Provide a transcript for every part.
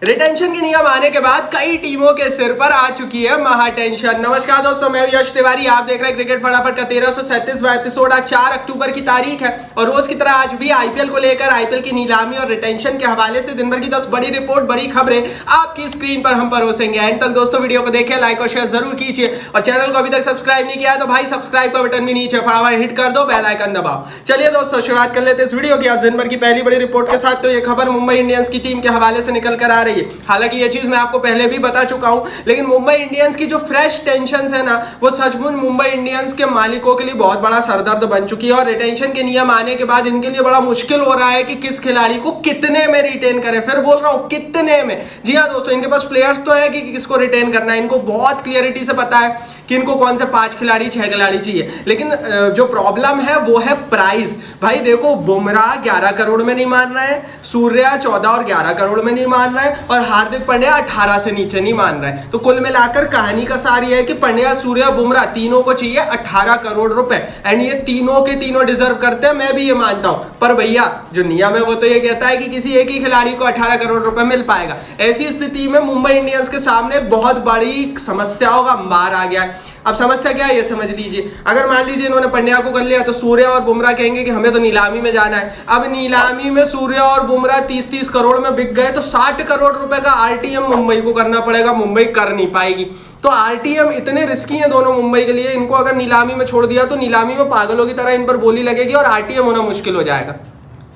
Retention के नियम आने के बाद कई टीमों के सिर पर आ चुकी है महा टेंशन। नमस्कार दोस्तों, मैं यश तिवारी, आप देख रहे हैं क्रिकेट फटाफट का 1337वां एपिसोड। आज 4 अक्टूबर की तारीख है और रोज की तरह आज भी आईपीएल को लेकर आईपीएल की नीलामी और रिटेंशन के हवाले से दिन भर की 10 बड़ी रिपोर्ट, बड़ी खबरें आपकी स्क्रीन पर हम परोसेंगे। एंड तक दोस्तों वीडियो को देखिए, लाइक और शेयर जरूर कीजिए और चैनल को अभी तक सब्सक्राइब नहीं किया है तो भाई सब्सक्राइब का बटन भी नीचे फटाफट हिट कर दो, बेल आइकन दबाओ। चलिए दोस्तों शुरुआत कर लेते हैं इस वीडियो की आज दिन भर की पहली बड़ी रिपोर्ट के साथ। तो ये खबर मुंबई इंडियंस की टीम के हवाले से निकल कर आ रही है। हालांकि ये चीज मैं आपको पहले भी बता चुका हूं, लेकिन मुंबई इंडियंस की जो फ्रेश टेंशन है ना, वो सचमुच मुंबई इंडियंस के मालिकों के लिए बहुत बड़ा सरदर्द बन चुकी है। और रिटेंशन के नियम आने के बाद इनके लिए बड़ा मुश्किल हो रहा है कि किस खिलाड़ी को कितने में रिटेन करें। फिर बोल रहा हूं कितने में। जी हाँ दोस्तों, इनके पास प्लेयर्स तो है कि किसको रिटेन करना है, इनको बहुत क्लियरिटी से पता है कि इनको कौन से 5 खिलाड़ी 6 खिलाड़ी चाहिए। लेकिन जो प्रॉब्लम है वो है प्राइस। भाई देखो, बुमराह 11 करोड़ में नहीं मान रहा है, सूर्या 14 और 11 करोड़ में नहीं मान रहा है और हार्दिक पांड्या 18 से नीचे नहीं मान रहा है। तो कुल मिलाकर कहानी का सार यह है कि पांड्या, सूर्या, बुमराह तीनों को चाहिए 18 करोड़ रुपए। एंड ये तीनों के तीनों डिजर्व करते हैं, मैं भी ये मानता हूं। पर भैया जो नियम है वो तो ये कहता है कि किसी एक ही खिलाड़ी को 18 करोड़ रुपए मिल पाएगा। ऐसी स्थिति में मुंबई इंडियंस के सामने एक बहुत बड़ी समस्याओं का अंबार आ गया है। अब समस्या क्या है ये समझ लीजिए। अगर मान लीजिए इन्होंने पांड्या को कर लिया तो सूर्या और बुमराह कहेंगे कि हमें तो नीलामी में जाना है। अब नीलामी में सूर्या और बुमराह 30-30 करोड़ में बिक गए तो 60 करोड़ रुपए का आरटीएम मुंबई को करना पड़ेगा। मुंबई कर नहीं पाएगी। तो आरटीएम इतने रिस्की हैं दोनों मुंबई के लिए। इनको अगर नीलामी में छोड़ दिया तो नीलामी में पागलों की तरह इन पर बोली लगेगी और आरटीएम होना मुश्किल हो जाएगा।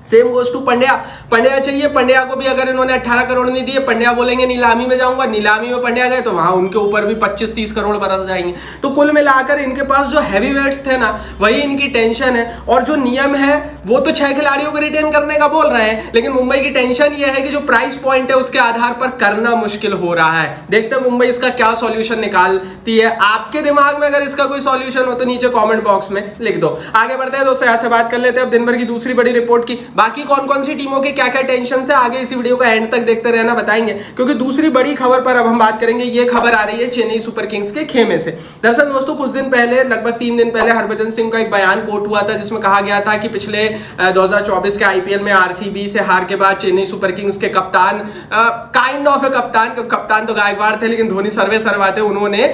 Same goes to Pandya. Pandya चाहिए, पांड्या को भी अगर इन्होंने 18 करोड़ नहीं दिए, पांड्या बोलेंगे नीलामी में जाऊंगा, नीलामी में पांड्या गए तो वहां उनके ऊपर भी 25-30 करोड़ बरस जाएंगे। तो कुल मिलाकर इनके पास जो हैवी वेट्स थे ना, वही इनकी टेंशन है। और जो नियम है वो तो 6 खिलाड़ियों को रिटेन करने का बोल रहे हैं, लेकिन मुंबई की टेंशन ये है कि जो प्राइस पॉइंट है उसके आधार पर करना मुश्किल हो रहा है। देखते हैं मुंबई इसका क्या सॉल्यूशन निकालती है। आपके दिमाग में अगर इसका कोई सॉल्यूशन हो तो नीचे कॉमेंट बॉक्स में लिख दो। आगे बढ़ते हैं दोस्तों, यहाँ से बात कर लेते हैं अब दिन भर की दूसरी बड़ी रिपोर्ट की। बाकी कौन कौन सी टीमों के क्या क्या टेंशन से आगे इसी वीडियो का एंड तक देखते रहना, बताएंगे। क्योंकि दूसरी बड़ी खबर पर अब हम बात करेंगे। ये खबर आ रही है चेन्नई सुपर किंग्स के खेमे से। दरअसल दोस्तों कुछ दिन पहले, लगभग 3 दिन पहले, हरभजन सिंह का एक बयान कोट हुआ था जिसमें कहा गया था कि पिछले 2024 के आईपीएल में आरसीबी से हार के बाद चेन्नई सुपर किंग्स के कप्तान, काइंड ऑफ ए कप्तान तो गायकवाड़ थे, लेकिन धोनी सर्वे सर्वाते उन्होंने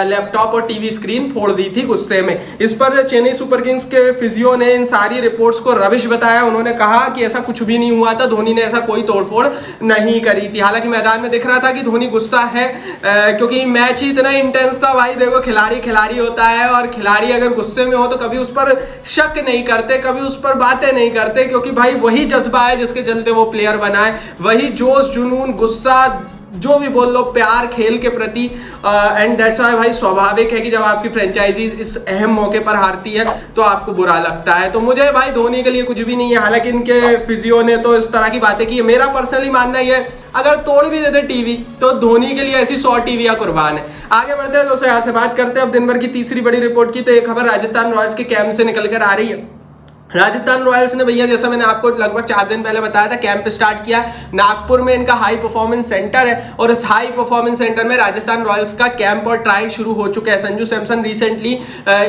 लैपटॉप और टीवी स्क्रीन फोड़ दी थी गुस्से में। इस पर चेन्नई सुपर किंग्स के फिजियो ने इन सारी रिपोर्ट्स को रविश बताया। उन्होंने कहा कि ऐसा कुछ भी नहीं हुआ था, धोनी ने ऐसा कोई तोड़फोड़ नहीं करी थी। हालांकि मैदान में दिख रहा था कि धोनी गुस्सा है क्योंकि मैच ही इतना इंटेंस था। भाई देखो, खिलाड़ी होता है और खिलाड़ी अगर गुस्से में हो तो कभी उस पर शक नहीं करते, कभी उस पर बातें नहीं करते, क्योंकि भाई वही जज्बा है जिसके चलते वो प्लेयर बना है। वही जोश, जुनून, गुस्सा, जो भी बोल लो, प्यार खेल के प्रति। एंड दैट्स व्हाई भाई स्वाभाविक है कि जब आपकी फ्रेंचाइजी इस अहम मौके पर हारती है तो आपको बुरा लगता है। तो मुझे भाई धोनी के लिए कुछ भी नहीं है। हालांकि इनके फिजियो ने तो इस तरह की बातें की है। मेरा पर्सनली मानना यह है, अगर तोड़ भी देते टीवी तो धोनी के लिए ऐसी 100 टीवी या कुर्बान है। आगे बढ़ते हैं दोस्तों, यहाँ से बात करते हैं अब दिन भर की तीसरी बड़ी रिपोर्ट की। तो एक खबर राजस्थान रॉयल्स के कैंप से निकल कर आ रही है। राजस्थान रॉयल्स ने भैया, जैसा मैंने आपको लगभग 4 दिन पहले बताया था, कैंप स्टार्ट किया। नागपुर में इनका हाई परफॉर्मेंस सेंटर है और इस हाई परफॉर्मेंस सेंटर में राजस्थान रॉयल्स का कैंप और ट्रायल शुरू हो चुके हैं। संजू सैमसन रिसेंटली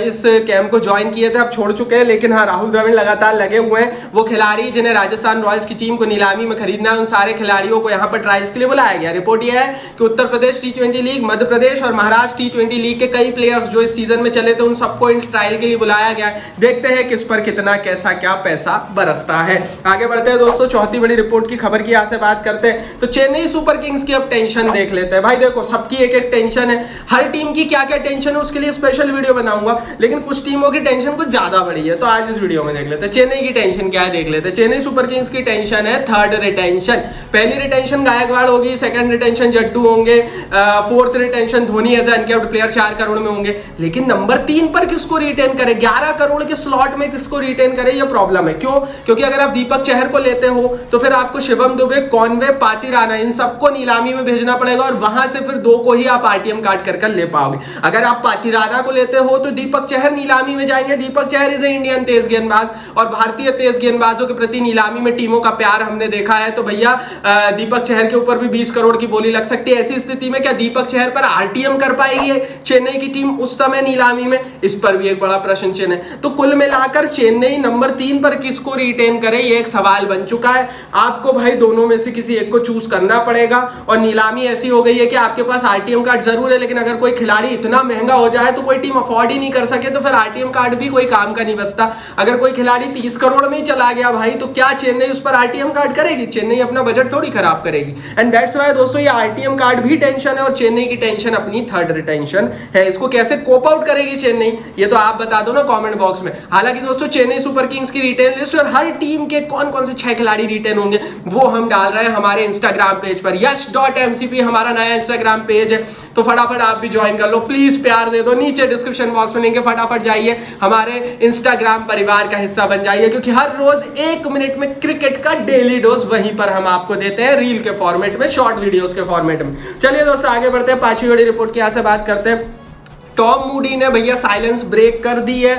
इस कैंप को ज्वाइन किए थे, अब छोड़ चुके हैं, लेकिन हाँ, राहुल द्रविड़ लगातार लगे हुए हैं। वो खिलाड़ी जिन्हें राजस्थान रॉयल्स की टीम को नीलामी में खरीदना है, उन सारे खिलाड़ियों को यहाँ पर ट्रायल्स के लिए बुलाया गया। रिपोर्ट यह है कि उत्तर प्रदेश T20 लीग, मध्य प्रदेश और महाराष्ट्र T20 लीग के कई प्लेयर्स जो इस सीजन में चले थे, उन सबको इन ट्रायल के लिए बुलाया गया। देखते हैं किस पर कितना कैसा क्या पैसा बरसता है। आगे बढ़ते हैं दोस्तों, चौथी बड़ी रिपोर्ट की खबर की यहाँ से बात करते हैं। तो चेन्नई सुपर किंग्स की अब टेंशन देख लेते हैं। भाई देखो, सबकी एक एक टेंशन है। हर टीम की क्या क्या टेंशन है उसके लिए स्पेशल वीडियो बनाऊंगा, लेकिन कुछ टीमों की टेंशन कुछ ज्यादा बड़ी है। तो आज इस वीडियो में देख लेते हैं चेन्नई की टेंशन क्या है, देख लेते हैं। चेन्नई सुपर किंग्स की टेंशन है 3rd रिटेंशन। पहली रिटेंशन गायकवाड़ होगी, 2nd रिटेंशन जट्टू होंगे, 4th retention Dhoni as uncapped player 4 crore में होंगे। लेकिन नंबर 3 पर किसको रिटेन करे, 11 करोड़ के स्लॉट में किसको रिटेन करे, यह प्रॉब्लम है। क्यों? क्योंकि अगर आप दीपक चहर को लेते हो तो फिर आपको शिवम दुबे, कॉनवे, पाती राणा, इन सबको नीलामी में भेजना पड़ेगा और वहां से फिर 2 को ही आप आरटीएम काट कर ले पाओगे। अगर आप पाती राणा को लेते हो तो दीपक चहर नीलामी में जाएंगे। दीपक चहर इज इंडियन तेज गेंदबाज और भारतीय तेज गेंदबाजों के प्रति नीलामी में टीमों का प्यार हमने देखा है। तो भैया दीपक चहर के ऊपर भी 20 करोड़ की बोली लग सकती है। ऐसी स्थिति में क्या दीपक चहर पर आरटीएम कर पाएगी चेन्नई की टीम उस समय नीलामी में? इस पर भी एक बड़ा प्रश्न चिन्ह है। तो कुल मिलाकर चेन्नई नंबर 3 पर किसको रिटेन करे, ये एक सवाल बन चुका है। आपको भाई दोनों में से किसी एक को चूज करना पड़ेगा। और नीलामी ऐसी हो गई है कि आपके पास आरटीएम कार्ड जरूर है, लेकिन अगर कोई खिलाड़ी इतना महंगा हो जाए तो कोई टीम अफोर्ड ही नहीं कर सके तो फिर आरटीएम कार्ड भी कोई काम का नहीं बचता। अगर कोई खिलाड़ी 30 करोड़ में ही चला गया भाई, तो क्या चेन्नई उस पर आरटीएम कार्ड करेगी? चेन्नई अपना बजट थोड़ी खराब करेगी। एंड दैट्स व्हाई दोस्तों ये आरटीएम कार्ड भी टेंशन है, और चेन्नई की टेंशन अपनी थर्ड टेंशन है। इसको कैसे कोप आउट करेगी चेन्नई, ये तो आप बता दो ना कमेंट बॉक्स में। हालांकि दोस्तों चेन्नई सुपर किंग्स की रिटेन लिस्ट और हर टीम के कौन कौन से 6 खिलाड़ी रिटेन होंगे वो हम डाल रहे हैं हमारे इंस्टाग्राम पेज पर। yash.mcp हमारा नया इंस्टाग्राम पेज है, तो फटाफट आप भी ज्वाइन कर लो, प्लीज प्यार दे दो। नीचे डिस्क्रिप्शन बॉक्स में लिंक है, फटाफट जाइए हमारे इंस्टाग्राम परिवार का हिस्सा बन जाइए, क्योंकि हर रोज 1 मिनट में क्रिकेट का डेली डोज वहीं पर हम आपको देते हैं, रील के फॉर्मेट में, शॉर्ट वीडियोस के फॉर्मेट में। चलिए दोस्तों आगे बढ़ते हैं, 5वीं बड़ी रिपोर्ट की यहाँ से बात करते हैं। टॉम मूडी ने भैया साइलेंस ब्रेक कर दी है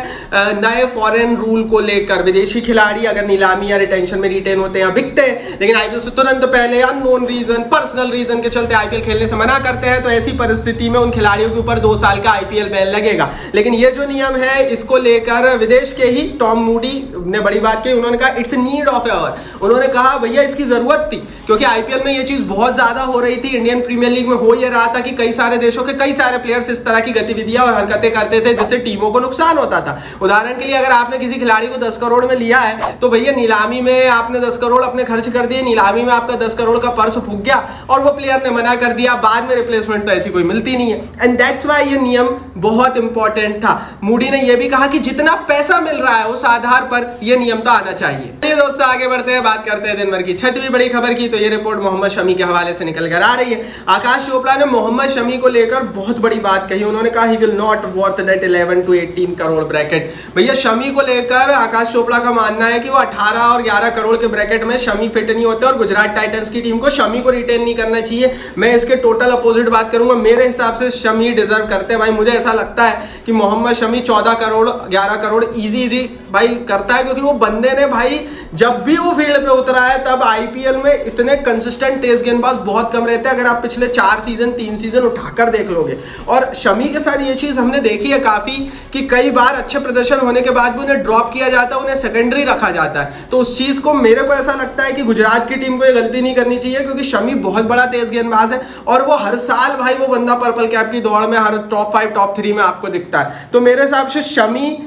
नए फॉरेन रूल को लेकर। विदेशी खिलाड़ी अगर नीलामी या रिटेंशन में रिटेन होते हैं, बिकते हैं, लेकिन आईपीएल से तुरंत पहले अननोन रीजन, पर्सनल रीजन के चलते आईपीएल खेलने से मना करते हैं, तो ऐसी परिस्थिति में उन खिलाड़ियों के ऊपर 2 साल का आईपीएल बैन लगेगा। लेकिन ये जो नियम है इसको लेकर विदेश के ही टॉम मूडी ने बड़ी बात की। उन्होंने कहा इट्स नीड ऑफ आवर, उन्होंने कहा भैया इसकी जरूरत थी, क्योंकि आईपीएल में ये चीज बहुत ज्यादा हो रही थी। इंडियन प्रीमियर लीग में हो ये रहा था कि कई सारे देशों के कई सारे प्लेयर्स इस तरह की गतिविधियां और हरकतें करते थे जिससे टीमों को नुकसान होता था। उदाहरण के लिए अगर आपने किसी खिलाड़ी को 10 करोड़ में लिया है, तो भैया नीलामी में आपने 10 करोड़ अपने खर्च कर दिए, नीलामी में आपका 10 करोड़ का पर्स फूक गया और वो प्लेयर ने मना कर दिया, बाद में रिप्लेसमेंट तो ऐसी कोई मिलती नहीं है। एंड दैट्स व्हाई ये नियम बहुत इंपॉर्टेंट था। मूडी ने यह भी कहा कि जितना पैसा मिल रहा है उस आधार पर यह नियम तो आना चाहिए। ये दोस्तों आगे बढ़ते हैं, बात करते हैं दिन भर की 6वीं बड़ी खबर की। तो ये रिपोर्ट मोहम्मद शमी के हवाले से निकल कर आ रही है। आकाश चोपड़ा ने मोहम्मद शमी को लेकर बहुत बड़ी बात कही। उन्होंने कहा he will not worth that 11 to 18 crore bracket. भैया शमी को लेकर आकाश चोपड़ा का मानना है कि वो 18 और 11 करोड़ के ब्रैकेट में शमी फिट नहीं होते, और गुजरात टाइटंस की टीम को शमी को रिटेन नहीं करना चाहिए। मैं इसके टोटल अपोजिट बात करूंगा। मेरे हिसाब से शमी डिजर्व करते हैं भाई। मुझे ऐसा लगता है कि मोहम्मद शमी 14 करोड़ 11 करोड़ इजी भाई करता है, क्योंकि वो बंदे ने भाई जब भी वो फील्ड पे उतरा है तब आईपीएल में इतने कंसिस्टेंट तेज गेंदबाज बहुत कम रहते हैं। अगर आप पिछले 4 सीजन 3 सीजन उठाकर देख लोगे, और शमी के साथ ये चीज हमने देखी है काफी कि कई बार अच्छे प्रदर्शन होने के बाद भी उन्हें ड्रॉप किया जाता है, उन्हें सेकेंडरी रखा जाता है। तो उस चीज को मेरे को ऐसा लगता है कि गुजरात की टीम को ये गलती नहीं करनी चाहिए, क्योंकि शमी बहुत बड़ा तेज गेंदबाज है और वो हर साल भाई वो बंदा पर्पल कैप की दौड़ में हर टॉप 5 टॉप 3 में आपको दिखता है। तो मेरे हिसाब से शमी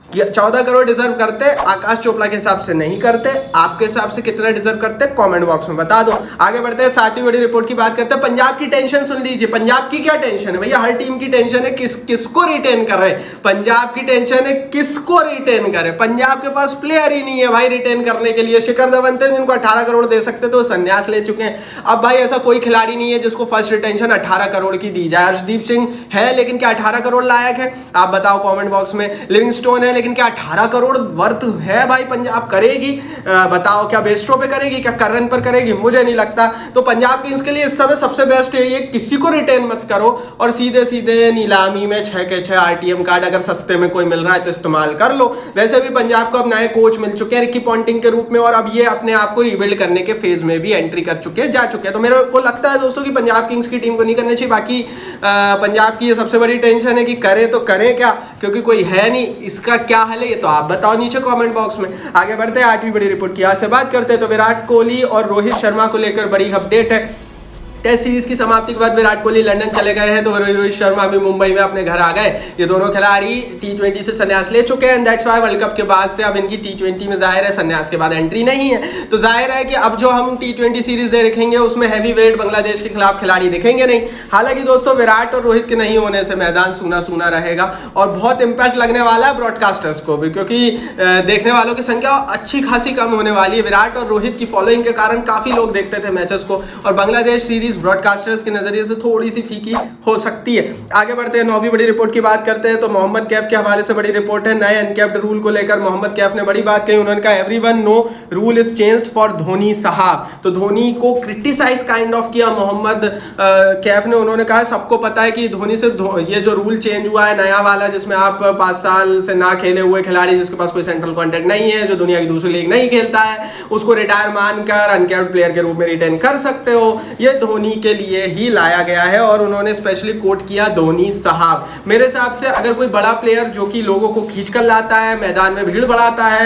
14 करोड़ डिजर्व करते, आकाश चोपड़ा के हिसाब से नहीं करते। आपके हिसाब से कितना डिजर्व करते कमेंट बॉक्स में बता दो। आगे बढ़ते हैं, 7वीं बड़ी रिपोर्ट की बात करते हैं। पंजाब की टेंशन सुन लीजिए। पंजाब की क्या टेंशन है भैया? हर टीम की टेंशन है किसको रिटेन कर रहे। पंजाब की टेंशन है किसको रिटेन करे। पंजाब के पास प्लेयर ही नहीं है भाई रिटेन करने के लिए। शिखर धवन थे जिनको 18 करोड़ दे सकते थे, वो संन्यास ले चुके हैं। अब भाई ऐसा कोई खिलाड़ी नहीं है जिसको फर्स्ट रिटेंशन 18 करोड़ की दी जाए। हर्षदीप सिंह है, लेकिन क्या 18 करोड़ लायक है? आप बताओ कमेंट बॉक्स में। लिविंगस्टोन है, लेकिन क्या 18 करोड़ वर्थ है भाई? पंजाब करेगी? बताओ, क्या बेस्टो पे करेगी, क्या करन पर करेगी? मुझे नहीं लगता। तो पंजाब किंग्स के लिए इस समय सबसे बेस्ट है ये, किसी को रिटेन मत करो और सीधे सीधे नीलामी में 6 के 6 आरटीएम कार्ड अगर सस्ते में कोई मिल रहा है तो इस्तेमाल कर लो। वैसे भी पंजाब को अब नए कोच मिल चुके हैं रिकी पॉन्टिंग के रूप में, और अब ये अपने आप को रिबिल्ड करने के फेज में भी एंट्री कर चुके हैं, जा चुके हैं। तो मेरे को लगता है दोस्तों कि पंजाब किंग्स की टीम को नहीं करनी चाहिए। बाकी पंजाब की ये सबसे बड़ी टेंशन है कि करे तो करें क्या, क्योंकि कोई है नहीं। इसका क्या हल है ये तो आप बताओ नीचे कमेंट बॉक्स में। आगे बढ़ते हैं, 8वीं बड़ी रिपोर्ट की यहाँ से बात करते हैं। तो विराट कोहली और रोहित शर्मा को लेकर बड़ी अपडेट है। टेस्ट सीरीज की समाप्ति के बाद विराट कोहली लंदन चले गए हैं, तो रोहित शर्मा भी मुंबई में अपने घर आ गए। ये दोनों खिलाड़ी T20 से संन्यास ले चुके हैं। दैट्स व्हाई वर्ल्ड कप के बाद से अब इनकी T20 में जाहिर है संन्यास के बाद एंट्री नहीं है। तो जाहिर है कि अब जो हम T20 सीरीज देखेंगे उसमें हैवी वेट बांग्लादेश के खिलाफ खिलाड़ी दिखेंगे नहीं। हालांकि दोस्तों विराट और रोहित के नहीं होने से मैदान सूना सूना रहेगा और बहुत इंपैक्ट लगने वाला है ब्रॉडकास्टर्स को भी, क्योंकि देखने वालों की संख्या अच्छी खासी कम होने वाली है। विराट और रोहित की फॉलोइंग के कारण काफी लोग देखते थे मैचेस को, और बांग्लादेश सीरीज ब्रॉडकास्टर्स के नजरिए से थोड़ी सी फीकी हो सकती है। आगे बढ़ते हैं, 9वीं बड़ी रिपोर्ट की बात करते हैं। तो मोहम्मद कैफ के हवाले से बड़ी रिपोर्ट है। नए अनकैप्ड रूल को लेकर मोहम्मद कैफ ने बड़ी बात कही। उन्होंने कहा everyone no rule is changed for Dhoni साहब। तो धोनी को क्रिटिसाइज काइंड ऑफ किया मोहम्मद कैफ ने। उन्होंने कहा सबको पता है कि धोनी से ये जो रूल चेंज हुआ है नया वाला, जिसमें आप 5 साल से ना खेले हुए खिलाड़ी जिसके पास कोई सेंट्रल कॉन्ट्रैक्ट नहीं है, जो दुनिया की दूसरी लीग नहीं खेलता है, उसको रिटायर मानकर अनकैप्ड प्लेयर के रूप में रिटेन कर सकते हो। ये धोनी धोनी के लिए ही लाया गया है और उन्होंने स्पेशली कोट किया धोनी साहब। मेरे हिसाब से अगर कोई बड़ा प्लेयर जो कि लोगों को खींच कर लाता है, मैदान में भीड़ बढ़ाता है,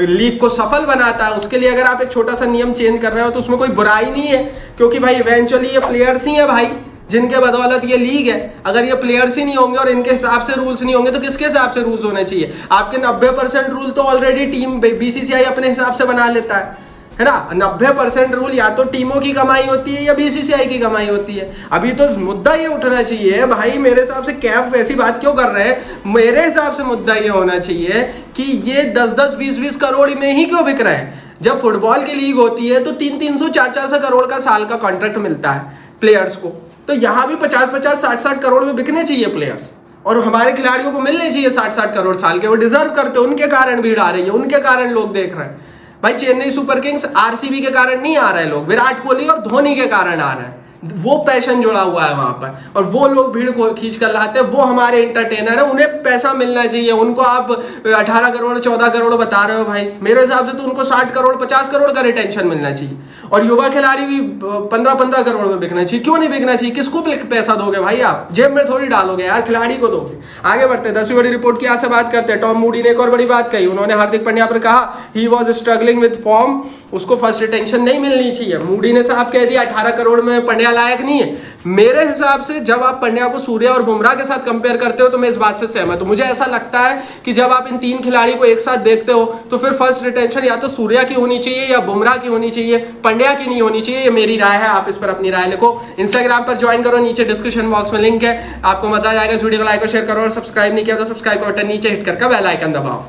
लीग को सफल बनाता है, उसके लिए अगर आप एक छोटा सा नियम चेंज कर रहे हो तो उसमें कोई बुराई नहीं है, क्योंकि भाई इवेंचुअली ये प्लेयर्स ही है भाई जिनके बदौलत ये लीग है। अगर ये प्लेयर्स ही नहीं होंगे और इनके हिसाब से रूल्स नहीं होंगे तो किसके हिसाब से रूल्स होने चाहिए? आपके 90% रूल तो ऑलरेडी टीम बीसीसीआई अपने हिसाब से बना लेता है ना। 90% रूल या तो टीमों की कमाई होती है या बीसीसीआई की कमाई होती है। अभी तो मुद्दा ये उठना चाहिए भाई, मेरे हिसाब से कैप वैसी बात क्यों कर रहे हैं, मेरे हिसाब से मुद्दा ये होना चाहिए कि ये 10-10, 20-20 करोड़ में ही क्यों बिक रहे हैं। जब फुटबॉल की लीग होती है तो 300-300, 400 करोड़ का साल का कॉन्ट्रैक्ट मिलता है प्लेयर्स को, तो यहाँ भी 50-50, 60-60 करोड़ में बिकने चाहिए प्लेयर्स, और हमारे खिलाड़ियों को मिलने चाहिए 60-60 करोड़ साल के। वो डिजर्व करते हैं, उनके कारण भीड़ आ रही है, उनके कारण लोग देख रहे हैं भाई। चेन्नई सुपर किंग्स, आरसीबी के कारण नहीं आ रहे लोग, विराट कोहली और धोनी के कारण आ रहे हैं। वो पैशन जुड़ा हुआ है वहां पर, और वो लोग भीड़ को खींच कर लाते हैं, वो हमारे एंटरटेनर है, उन्हें पैसा मिलना चाहिए। उनको आप 18 करोड़ 14 करोड़ बता रहे हो भाई, मेरे हिसाब से तो उनको 60 करोड़ 50 करोड़ का रिटेंशन मिलना चाहिए। और युवा खिलाड़ी भी 15-15 करोड़ में बिकना चाहिए। क्यों नहीं बिकना चाहिए? किसको पैसा दोगे भाई? आप जेब में थोड़ी डालोगे यार, खिलाड़ी को दोगे। आगे बढ़ते हैं, 10वीं बड़ी रिपोर्ट की यहाँ से बात करते हैं। टॉम मूडी ने एक और बड़ी बात कही, उन्होंने हार्दिक पांड्या पर कहा he was struggling with form, उसको फर्स्ट रिटेंशन नहीं मिलनी चाहिए। मूडी ने साहब कह दिया 18 करोड़ में पांड्या लायक नहीं है। मेरे हिसाब से जब आप पांड्या को सूर्या और बुमराह के साथ कंपेयर करते हो तो मैं इस बात से सहमत हूं। मुझे ऐसा लगता है कि जब आप इन तीन खिलाड़ी को एक साथ देखते हो तो फिर फर्स्ट रिटेंशन या तो सूर्या की होनी चाहिए या बुमराह की होनी चाहिए, पांड्या की नहीं होनी चाहिए। ये मेरी राय है, आप इस पर अपनी राय लिखो। इंस्टाग्राम पर ज्वाइन करो, नीचे डिस्क्रिप्शन बॉक्स में लिंक है, आपको मजा आ जाएगा। इस वीडियो को लाइक और शेयर करो, और सब्सक्राइब नहीं किया तो सब्सक्राइब का बटन नीचे हिट करके बेल आइकन दबाओ।